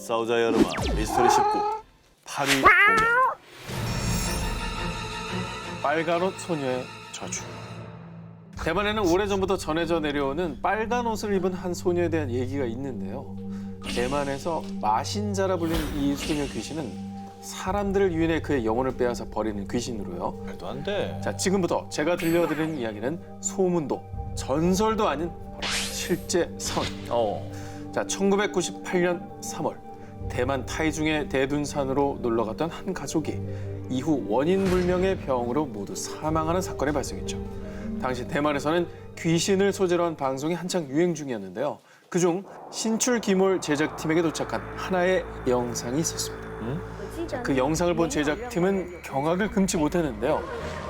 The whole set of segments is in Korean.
싸우자 여름아 미스터리 19 8위 공개. 빨간 옷 소녀의 저주. 대만에는 오래전부터 전해져 내려오는 빨간 옷을 입은 한 소녀에 대한 얘기가 있는데요. 대만에서 마신자라 불리는 이 소녀 귀신은 사람들을 유인해 그의 영혼을 빼앗아 버리는 귀신으로요. 말도 안 돼. 자, 지금부터 제가 들려드리는 이야기는 소문도 전설도 아닌 바로 실제 선. 자, 1998년 3월 대만 타이중의 대둔산으로 놀러 갔던 한 가족이 이후 원인 불명의 병으로 모두 사망하는 사건이 발생했죠. 당시 대만에서는 귀신을 소재로 한 방송이 한창 유행 중이었는데요. 그중 신출귀몰 제작팀에게 도착한 하나의 영상이 있었습니다. 그 영상을 본 제작팀은 경악을 금치 못했는데요.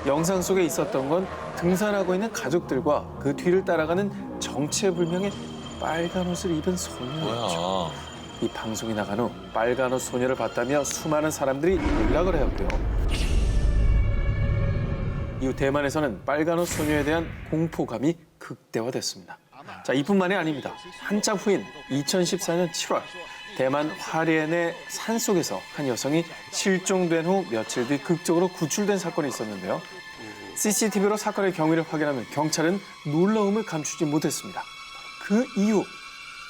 영상 속에 있었던 건 등산하고 있는 가족들과 그 뒤를 따라가는 정체불명의 빨간 옷을 입은 소녀였죠. 뭐야? 이 방송이 나간 후 빨간 옷 소녀를 봤다며 수많은 사람들이 연락을 해왔고요. 이후 대만에서는 빨간 옷 소녀에 대한 공포감이 극대화됐습니다. 자, 이뿐만이 아닙니다. 한참 후인 2014년 7월 대만 화롄의 산속에서 한 여성이 실종된 후 며칠 뒤 극적으로 구출된 사건이 있었는데요. CCTV로 사건의 경위를 확인하면 경찰은 놀라움을 감추지 못했습니다. 그 이후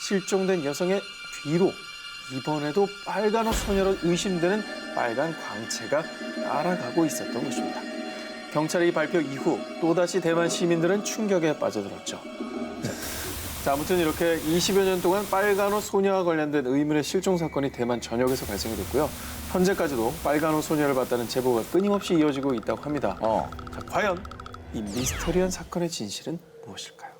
실종된 여성의 뒤로 이번에도 빨간 옷 소녀로 의심되는 빨간 광채가 따라가고 있었던 것입니다. 경찰의 이 발표 이후 또다시 대만 시민들은 충격에 빠져들었죠. 자, 아무튼 이렇게 20여 년 동안 빨간 옷 소녀와 관련된 의문의 실종 사건이 대만 전역에서 발생이 됐고요. 현재까지도 빨간 옷 소녀를 봤다는 제보가 끊임없이 이어지고 있다고 합니다. 자, 과연 이 미스터리한 사건의 진실은 무엇일까요?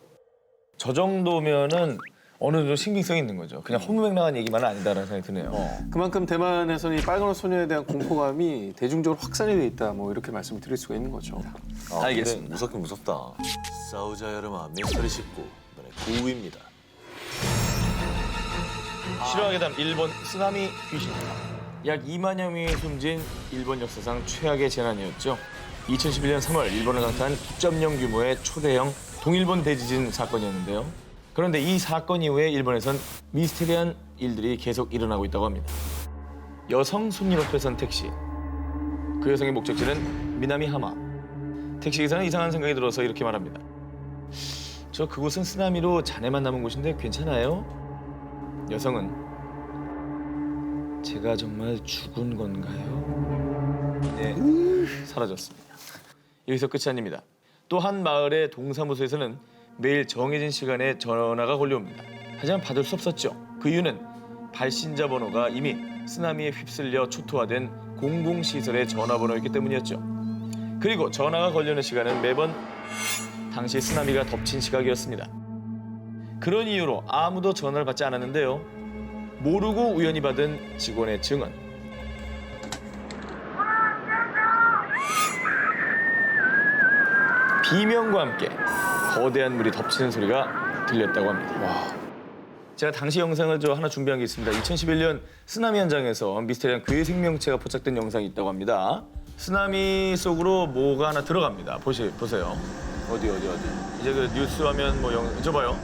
저 정도면은 어느 정도 신빙성이 있는 거죠. 그냥 허무맹랑한 얘기만은 아니다라는 생각이 드네요. 그만큼 대만에서는 이 빨간 옷 소녀에 대한 공포감이 대중적으로 확산이 돼 있다, 뭐 이렇게 말씀을 드릴 수가 있는 거죠. 알겠습니다. 무섭긴 무섭다. 싸우자 여름아 미스터리 19 이번에 9위입니다. 실화 괴담 일본 쓰나미 귀신. 약 2만여 명이 숨진 일본 역사상 최악의 재난이었죠. 2011년 3월 일본을 강타한 9.0 규모의 초대형 동일본 대지진 사건이었는데요. 그런데 이 사건 이후에 일본에선 미스테리한 일들이 계속 일어나고 있다고 합니다. 여성 손님 앞에 선 택시. 그 여성의 목적지는 미나미 하마. 택시기사는 이상한 생각이 들어서 이렇게 말합니다. 저 그곳은 쓰나미로 잔해만 남은 곳인데 괜찮아요? 여성은 제가 정말 죽은 건가요? 네, 사라졌습니다. 여기서 끝이 아닙니다. 또 한 마을의 동사무소에서는 매일 정해진 시간에 전화가 걸려옵니다. 하지만 받을 수 없었죠. 그 이유는 발신자 번호가 이미 쓰나미에 휩쓸려 초토화된 공공시설의 전화번호였기 때문이었죠. 그리고 전화가 걸려오는 시간은 매번 당시 쓰나미가 덮친 시각이었습니다. 그런 이유로 아무도 전화를 받지 않았는데요. 모르고 우연히 받은 직원의 증언. 비명과 함께 거대한 물이 덮치는 소리가 들렸다고 합니다. 제가 당시 영상을 하나 준비한 게 있습니다. 2011년 쓰나미 현장에서 미스테리한 괴 생명체가 포착된 영상이 있다고 합니다. 쓰나미 속으로 뭐가 하나 들어갑니다. 보세요. 어디? 이제 그 뉴스 화면 저 봐요.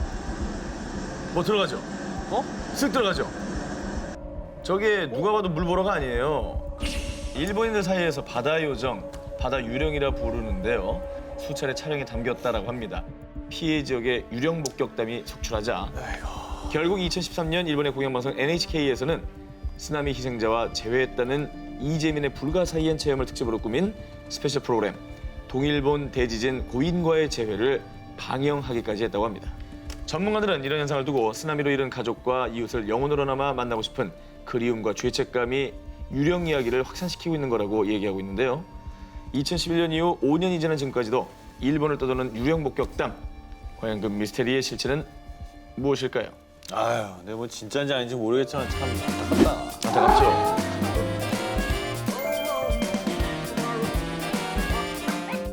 뭐 들어가죠? 쓱 들어가죠? 저게 누가 봐도 물보라가 아니에요. 일본인들 사이에서 바다 요정, 바다 유령이라 부르는데요. 수차례 촬영에 담겼다라고 합니다. 피해 지역의 유령 목격담이 속출하자 결국 2013년 일본의 공영방송 NHK에서는 쓰나미 희생자와 재회했다는 이재민의 불가사의한 체험을 특집으로 꾸민 스페셜 프로그램 동일본 대지진 고인과의 재회를 방영하기까지 했다고 합니다. 전문가들은 이런 현상을 두고 쓰나미로 잃은 가족과 이웃을 영혼으로나마 만나고 싶은 그리움과 죄책감이 유령 이야기를 확산시키고 있는 거라고 얘기하고 있는데요. 2011년 이후 5년이 지난 지금까지도 일본을 떠도는 유령 목격담. 과연 그 미스테리의 실체는 무엇일까요? 아유, 근데 뭐 진짜인지 아닌지 모르겠지만 참 안타깝다. 안타깝죠?